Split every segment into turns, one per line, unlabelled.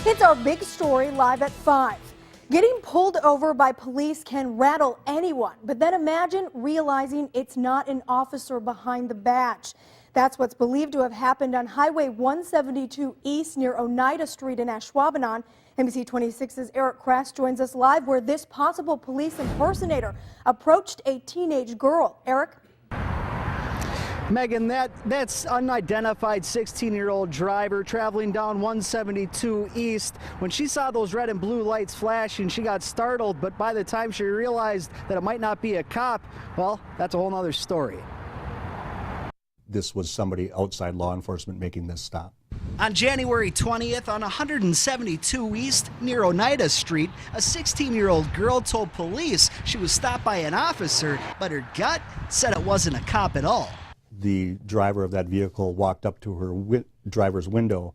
It's our big story live at 5. Getting pulled over by police can rattle anyone, but then imagine realizing it's not an officer behind the badge. That's what's believed to have happened on Highway 172 East near Oneida Street in Ashwaubenon. NBC 26's Eric Kress joins us live where this possible police impersonator approached a teenage girl. Eric?
Megan, that's unidentified 16-year-old driver traveling down 172 East. When she saw those red and blue lights flashing, she got startled, but by the time she realized that it might not be a cop, well, that's a whole nother story.
This was somebody outside law enforcement making this stop.
On January 20th, on 172 East near Oneida Street, a 16-year-old girl told police she was stopped by an officer, but her gut said it wasn't a cop at all.
The driver of that vehicle walked up to her driver's window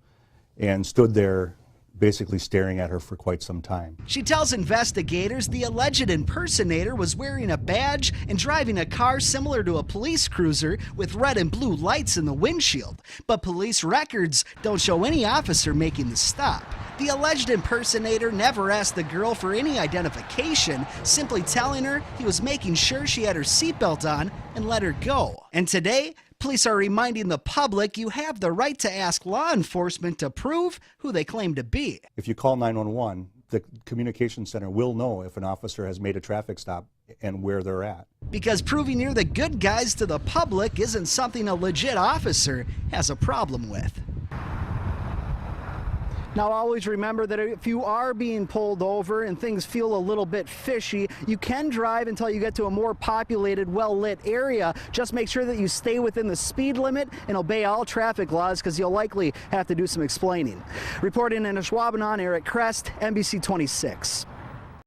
and stood there basically staring at her for quite some time.
She tells investigators the alleged impersonator was wearing a badge and driving a car similar to a police cruiser with red and blue lights in the windshield. But police records don't show any officer making the stop. The alleged impersonator never asked the girl for any identification, simply telling her he was making sure she had her seatbelt on and let her go. And today, police are reminding the public you have the right to ask law enforcement to prove who they claim to be.
If you call 911, the communication center will know if an officer has made a traffic stop and where they're at.
Because proving you're the good guys to the public isn't something a legit officer has a problem with. Now always remember that if you are being pulled over and things feel a little bit fishy, you can drive until you get to a more populated, well-lit area. Just make sure that you stay within the speed limit and obey all traffic laws, because you'll likely have to do some explaining. Reporting in Ashwaubenon, Eric Kress, NBC 26.